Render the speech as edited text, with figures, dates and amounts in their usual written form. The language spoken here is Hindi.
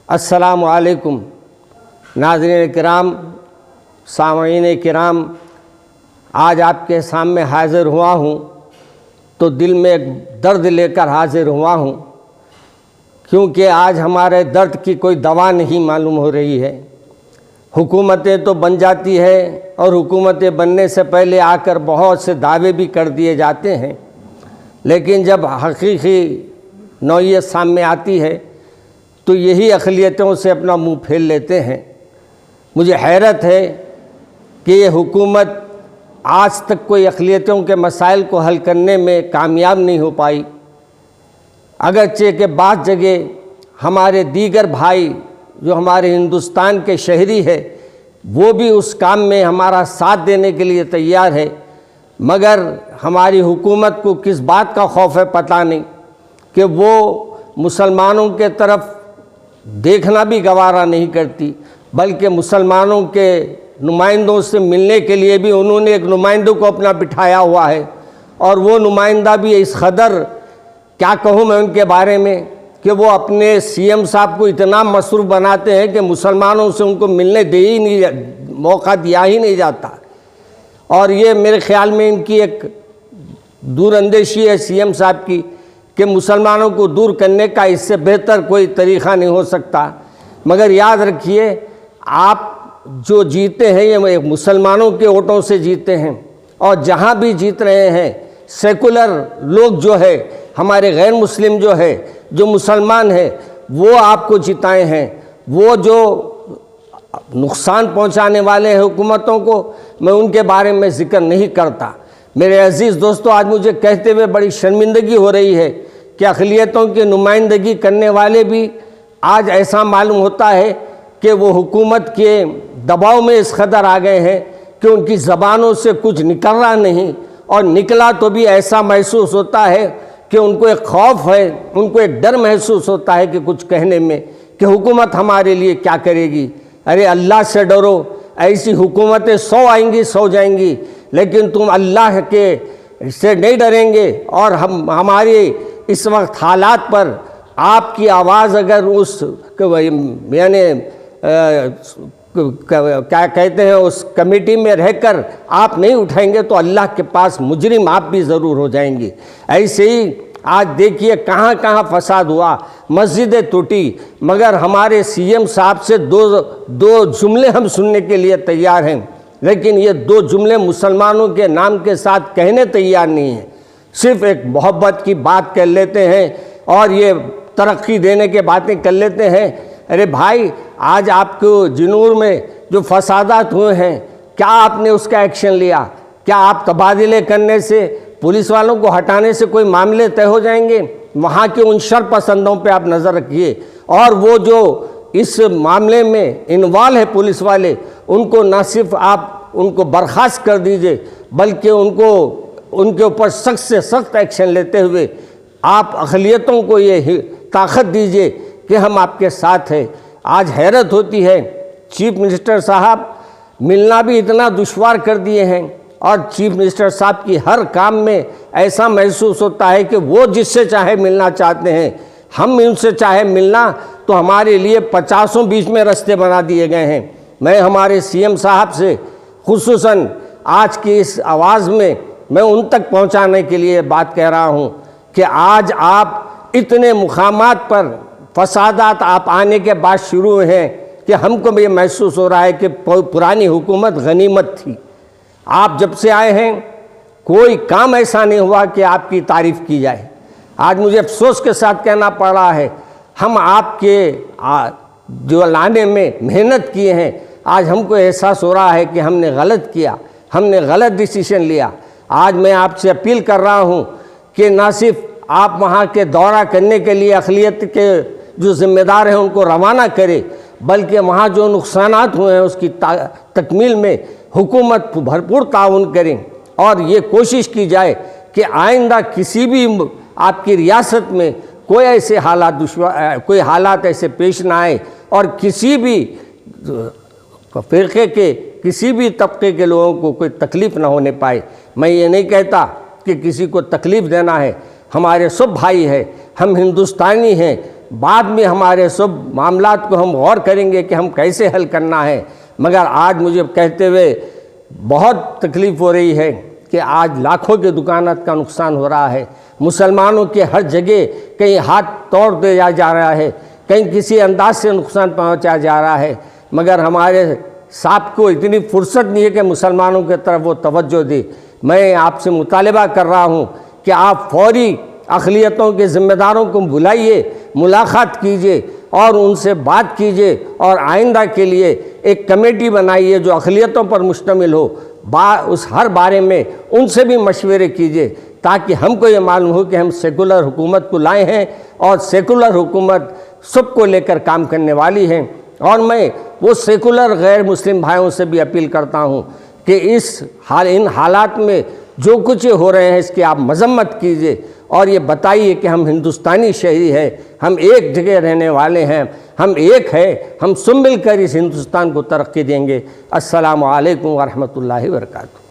अस्सलामु अलैकुम नाज़रीन किराम, सामईन किराम, आज आपके सामने हाज़िर हुआ हूँ तो दिल में एक दर्द लेकर हाज़िर हुआ हूँ, क्योंकि आज हमारे दर्द की कोई दवा नहीं मालूम हो रही है। हुकूमतें तो बन जाती है और हुकूमतें बनने से पहले आकर बहुत से दावे भी कर दिए जाते हैं, लेकिन जब हकीकी नौइयत सामने आती है तो यही अक़लियतों से अपना मुंह फेर लेते हैं। मुझे हैरत है कि ये हुकूमत आज तक कोई अक़लियतों के मसाइल को हल करने में कामयाब नहीं हो पाई। अगरचे के बाद जगह हमारे दीगर भाई जो हमारे हिंदुस्तान के शहरी है वो भी उस काम में हमारा साथ देने के लिए तैयार है, मगर हमारी हुकूमत को किस बात का खौफ है पता नहीं कि वो मुसलमानों के तरफ देखना भी गवारा नहीं करती, बल्कि मुसलमानों के नुमाइंदों से मिलने के लिए भी उन्होंने एक नुमाइंदों को अपना बिठाया हुआ है। और वो नुमाइंदा भी इस कदर, क्या कहूँ मैं उनके बारे में, कि वो अपने सीएम साहब को इतना मसरूफ़ बनाते हैं कि मुसलमानों से उनको मिलने दे ही नहीं, मौका दिया ही नहीं जाता। और ये मेरे ख़्याल में इनकी एक दूरअंदेशी है सीएम साहब की कि मुसलमानों को दूर करने का इससे बेहतर कोई तरीक़ा नहीं हो सकता। मगर याद रखिए, आप जो जीते हैं ये मुसलमानों के वोटों से जीते हैं, और जहाँ भी जीत रहे हैं सेकुलर लोग जो है, हमारे गैर मुस्लिम जो है, जो मुसलमान है, वो आपको जिताए हैं। वो जो नुकसान पहुंचाने वाले हैं हुकूमतों को, मैं उनके बारे में ज़िक्र नहीं करता। मेरे अज़ीज़ दोस्तों, आज मुझे कहते हुए बड़ी शर्मिंदगी हो रही है कि अक़लियतों की नुमाइंदगी करने वाले भी आज ऐसा मालूम होता है कि वो हुकूमत के दबाव में इस कदर आ गए हैं कि उनकी ज़बानों से कुछ निकल रहा नहीं, और निकला तो भी ऐसा महसूस होता है कि उनको एक खौफ है, उनको एक डर महसूस होता है कि कुछ कहने में कि हुकूमत हमारे लिए क्या करेगी। अरे अल्लाह से डरो, ऐसी हुकूमतें 100 आएंगी 100 जाएंगी, लेकिन तुम अल्लाह के से नहीं डरेंगे। और हमारे इस वक्त हालात पर आपकी आवाज़ अगर उस यानी क्या कहते हैं उस कमेटी में रहकर आप नहीं उठाएंगे तो अल्लाह के पास मुजरिम आप भी ज़रूर हो जाएंगे। ऐसे ही आज देखिए कहाँ कहाँ फसाद हुआ, मस्जिदें टूटी, मगर हमारे सीएम साहब से दो जुमले हम सुनने के लिए तैयार हैं, लेकिन ये 2 जुमले मुसलमानों के नाम के साथ कहने तैयार नहीं हैं। सिर्फ एक मोहब्बत की बात कर लेते हैं और ये तरक्की देने के बातें कर लेते हैं। अरे भाई, आज आपको जिनूर में जो फसादात हुए हैं, क्या आपने उसका एक्शन लिया? क्या आप तबादले करने से, पुलिस वालों को हटाने से कोई मामले तय हो जाएंगे? वहाँ के उन शर पसंदों पे आप नज़र रखिए, और वो जो इस मामले में इन्वॉल्व है पुलिस वाले, उनको ना सिर्फ आप उनको बर्खास्त कर दीजिए, बल्कि उनके ऊपर सख्त से सख्त एक्शन लेते हुए आप अक़लियतों को ये ताकत दीजिए कि हम आपके साथ हैं। आज हैरत होती है, चीफ मिनिस्टर साहब मिलना भी इतना दुश्वार कर दिए हैं, और चीफ मिनिस्टर साहब की हर काम में ऐसा महसूस होता है कि वो जिससे चाहे मिलना चाहते हैं, हम उनसे चाहे मिलना तो हमारे लिए 50 बीच में रास्ते बना दिए गए हैं। मैं हमारे सीएम साहब से खुसूसन आज की इस आवाज़ में मैं उन तक पहुंचाने के लिए बात कह रहा हूं कि आज आप इतने मुकामात पर फसादात आप आने के बाद शुरू हुए हैं कि हमको भी महसूस हो रहा है कि पुरानी हुकूमत गनीमत थी। आप जब से आए हैं कोई काम ऐसा नहीं हुआ कि आपकी तारीफ़ की जाए। आज मुझे अफसोस के साथ कहना पड़ रहा है, हम आपके जो लाने में मेहनत किए हैं, आज हमको एहसास हो रहा है कि हमने गलत किया, हमने गलत डिसीजन लिया। आज मैं आपसे अपील कर रहा हूं कि ना सिर्फ आप वहां के दौरा करने के लिए अक़लियत के जो ज़िम्मेदार हैं उनको रवाना करें, बल्कि वहाँ जो नुकसानात हुए हैं उसकी तकमील में हुकूमत भरपूर ताउन करें, और ये कोशिश की जाए कि आइंदा किसी भी आपकी रियासत में कोई हालात ऐसे पेश ना आए, और किसी भी फ़िरक़े के किसी भी तबके के लोगों को कोई तकलीफ़ ना होने पाए। मैं ये नहीं कहता कि किसी को तकलीफ़ देना है, हमारे सब भाई हैं, हम हिंदुस्तानी हैं, बाद में हमारे सब मामलात को हम गौर करेंगे कि हम कैसे हल करना है। मगर आज मुझे कहते हुए बहुत तकलीफ़ हो रही है कि आज लाखों के दुकानात का नुकसान हो रहा है। मुसलमानों के हर जगह कहीं हाथ तोड़ दिया जा रहा है, कहीं किसी अंदाज से नुकसान पहुंचाया जा रहा है। मगर हमारे साहब को इतनी फुर्सत नहीं है कि मुसलमानों की तरफ वो तवज्जो दे। मैं आपसे मुतालबा कर रहा हूँ कि आप फौरी अक़लियतों के ज़िम्मेदारों को बुलाइए, मुलाकात कीजिए और उनसे बात कीजिए और आइंदा के लिए एक कमेटी बनाइए जो अक़लियतों पर मुश्तमिल हो। उस हर बारे में उनसे भी मशवरे कीजिए ताकि हमको ये मालूम हो कि हम सेकुलर हुकूमत को लाए हैं और सेकुलर हुकूमत सबको लेकर काम करने वाली है। और मैं वो सेकुलर गैर मुस्लिम भाइयों से भी अपील करता हूँ कि इन हालात में जो कुछ हो रहे हैं इसकी आप मजम्मत कीजिए और ये बताइए कि हम हिंदुस्तानी शहरी हैं, हम एक जगह रहने वाले हैं, हम एक हैं, हम सब मिलकर इस हिंदुस्तान को तरक्की देंगे। अस्सलामु अलैकुम व रहमतुल्लाहि व बरकातहू।